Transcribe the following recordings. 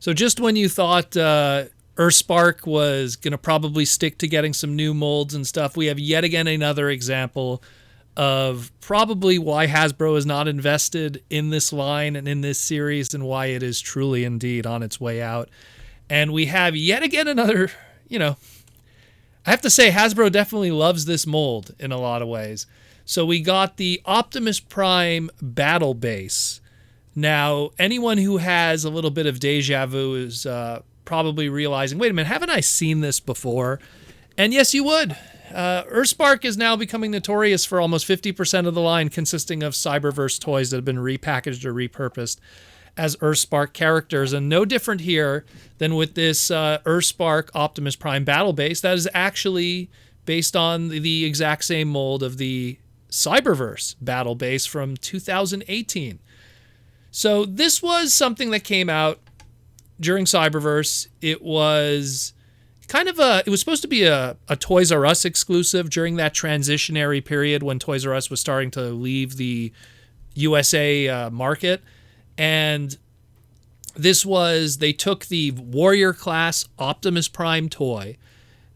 So just when you thought Earthspark was going to probably stick to getting some new molds and stuff, we have yet again another example of probably why Hasbro is not invested in this line and in this series, and why it is truly indeed on its way out. And we have yet again another, I have to say Hasbro definitely loves this mold in a lot of ways. So we got the Optimus Prime Battle Base. Now, anyone who has a little bit of deja vu is probably realizing, wait a minute, haven't I seen this before? And yes, you would. Earthspark is now becoming notorious for almost 50% of the line consisting of Cyberverse toys that have been repackaged or repurposed as Earthspark characters. And no different here than with this Earthspark Optimus Prime Battle Base that is actually based on the exact same mold of the Cyberverse Battle Base from 2018. So this was something that came out during Cyberverse. It was it was supposed to be a Toys R Us exclusive during that transitionary period when Toys R Us was starting to leave the USA market. And they took the Warrior class Optimus Prime toy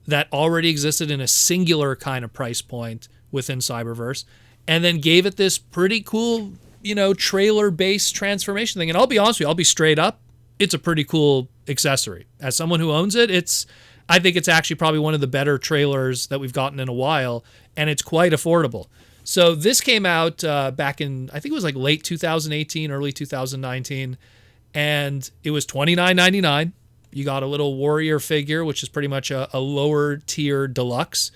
that already existed in a singular kind of price point within Cyberverse, and then gave it this pretty cool, trailer-based transformation thing. And I'll be honest with you, I'll be straight up, it's a pretty cool accessory. As someone who owns it, I think it's actually probably one of the better trailers that we've gotten in a while, and it's quite affordable. So this came out back in, I think it was like late 2018, early 2019, and it was $29.99. You got a little Warrior figure, which is pretty much a lower tier deluxe.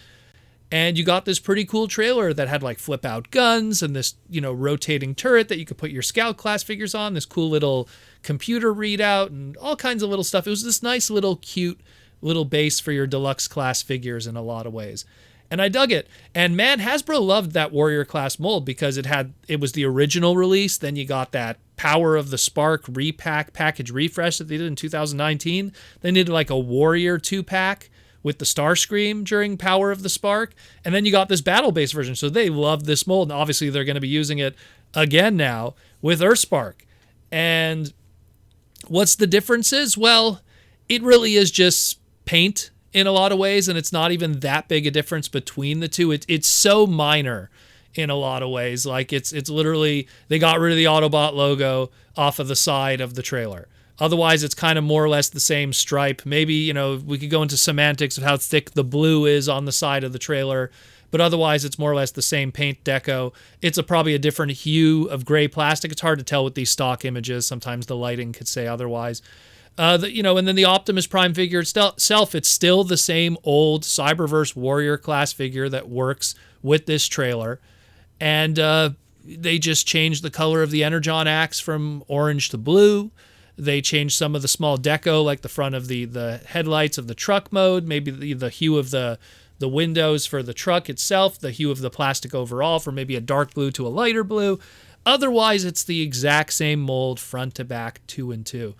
And you got this pretty cool trailer that had like flip out guns and this, rotating turret that you could put your Scout class figures on, this cool little computer readout and all kinds of little stuff. It was this nice little cute little base for your deluxe class figures in a lot of ways. And I dug it. And man, Hasbro loved that Warrior class mold because it was the original release. Then you got that Power of the Spark package refresh that they did in 2019. They needed like a Warrior 2-pack with the Starscream during Power of the Spark. And then you got this battle base version. So they loved this mold. And obviously they're going to be using it again now with Earthspark. And what's the differences? Well, it really is just paint in a lot of ways, and it's not even that big a difference between the two. It's so minor in a lot of ways. Like it's literally, they got rid of the Autobot logo off of the side of the trailer. Otherwise, it's kind of more or less the same stripe. Maybe, we could go into semantics of how thick the blue is on the side of the trailer, but otherwise it's more or less the same paint deco. It's probably a different hue of gray plastic. It's hard to tell with these stock images. Sometimes the lighting could say otherwise. And then the Optimus Prime figure itself, it's still the same old Cyberverse Warrior class figure that works with this trailer. And they just changed the color of the Energon axe from orange to blue. They changed some of the small deco, like the front of the headlights of the truck mode, maybe the hue of the windows for the truck itself, the hue of the plastic overall from maybe a dark blue to a lighter blue. Otherwise, it's the exact same mold front to back, 2 and 2.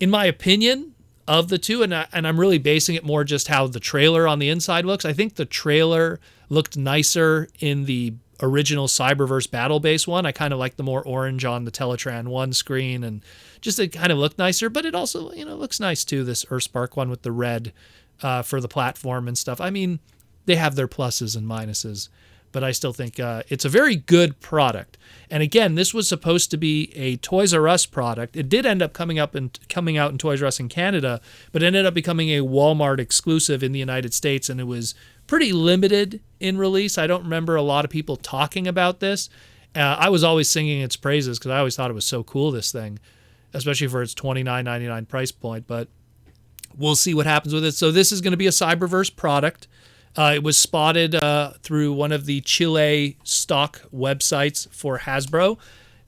In my opinion, of the two, and I'm really basing it more just how the trailer on the inside looks, I think the trailer looked nicer in the original Cyberverse Battle Base one. I kind of like the more orange on the Teletran 1 screen, and just it kind of looked nicer, but it also, looks nice too, this Earthspark one with the red for the platform and stuff. I mean, they have their pluses and minuses, but I still think it's a very good product. And again, this was supposed to be a Toys R Us product. It did end up coming out in Toys R Us in Canada, but it ended up becoming a Walmart exclusive in the United States, and it was pretty limited in release. I don't remember a lot of people talking about this. I was always singing its praises because I always thought it was so cool, this thing, especially for its $29.99 price point, but we'll see what happens with it. So this is going to be a Cyberverse product. It was spotted through one of the Chile stock websites for Hasbro,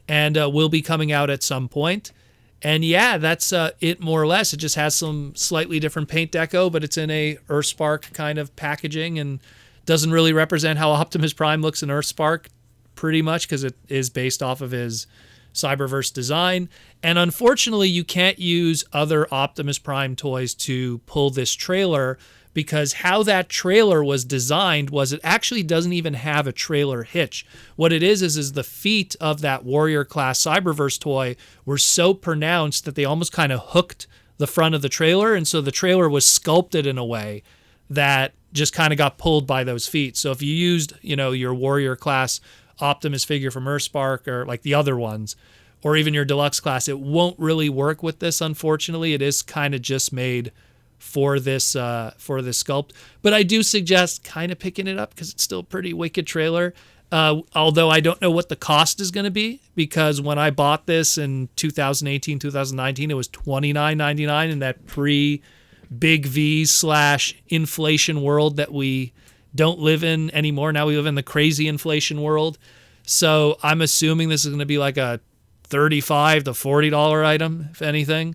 and will be coming out at some point. And yeah, that's it more or less. It just has some slightly different paint deco, but it's in a Earthspark kind of packaging and doesn't really represent how Optimus Prime looks in Earthspark pretty much because it is based off of his Cyberverse design. And unfortunately, you can't use other Optimus Prime toys to pull this trailer, because how that trailer was designed was it actually doesn't even have a trailer hitch. What it is the feet of that Warrior class Cyberverse toy were so pronounced that they almost kind of hooked the front of the trailer. And so the trailer was sculpted in a way that just kind of got pulled by those feet. So if you used, your Warrior class Optimus figure from Earthspark or like the other ones, or even your deluxe class, it won't really work with this, unfortunately. It is kind of just made for this sculpt. But I do suggest kind of picking it up because it's still a pretty wicked trailer. Although I don't know what the cost is going to be, because when I bought this in 2018, 2019, it was $29.99 in that pre-Big V / inflation world that we don't live in anymore. Now we live in the crazy inflation world. So I'm assuming this is going to be like a $35 to $40 item, if anything.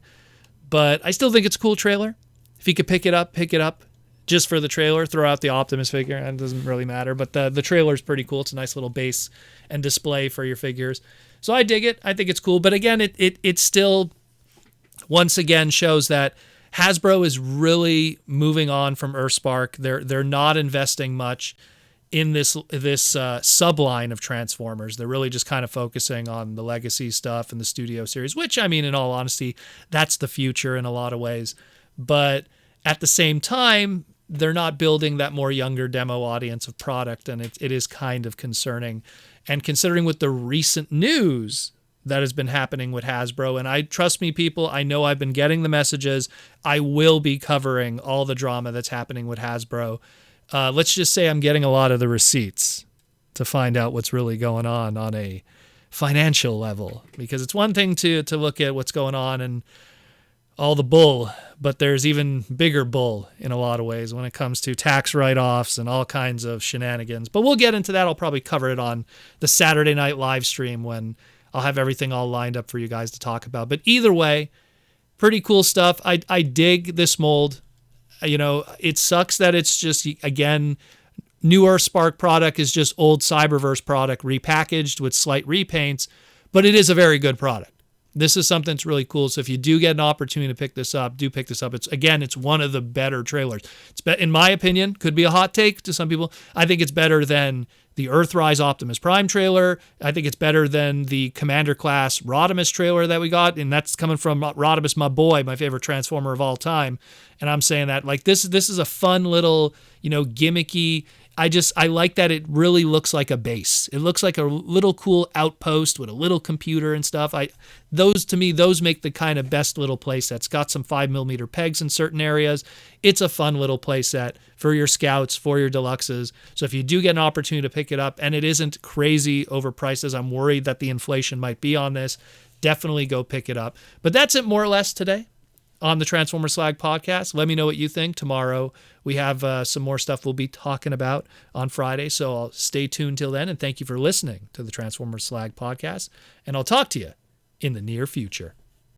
But I still think it's a cool trailer. If you could pick it up just for the trailer. Throw out the Optimus figure. It doesn't really matter. But the trailer is pretty cool. It's a nice little base and display for your figures. So I dig it. I think it's cool. But again, it still, once again, shows that Hasbro is really moving on from Earthspark. They're not investing much in this subline of Transformers. They're really just kind of focusing on the legacy stuff and the studio series, which, I mean, in all honesty, that's the future in a lot of ways. But at the same time, they're not building that more younger demo audience of product, and it is kind of concerning. And considering with the recent news that has been happening with Hasbro, and trust me, people, I know I've been getting the messages. I will be covering all the drama that's happening with Hasbro. Let's just say I'm getting a lot of the receipts to find out what's really going on a financial level, because it's one thing to look at what's going on and all the bull, but there's even bigger bull in a lot of ways when it comes to tax write-offs and all kinds of shenanigans. But we'll get into that. I'll probably cover it on the Saturday night live stream when I'll have everything all lined up for you guys to talk about. But either way, pretty cool stuff. I dig this mold. It sucks that it's just, again, new Earthspark product is just old Cyberverse product repackaged with slight repaints, but it is a very good product. This is something that's really cool. So if you do get an opportunity to pick this up, do pick this up. It's one of the better trailers. In my opinion, could be a hot take to some people. I think it's better than the Earthrise Optimus Prime trailer. I think it's better than the Commander class Rodimus trailer that we got, and that's coming from Rodimus, my boy, my favorite Transformer of all time. And I'm saying that like this is a fun little, gimmicky. I like that it really looks like a base. It looks like a little cool outpost with a little computer and stuff. Those make the kind of best little playset. It's got some 5mm pegs in certain areas. It's a fun little playset for your scouts, for your deluxes. So if you do get an opportunity to pick it up, and it isn't crazy overpriced as I'm worried that the inflation might be on this, definitely go pick it up. But that's it more or less today on the Transformers Slag podcast. Let me know what you think. Tomorrow we have some more stuff we'll be talking about on Friday, so I'll stay tuned till then, and thank you for listening to the Transformers Slag podcast, and I'll talk to you in the near future.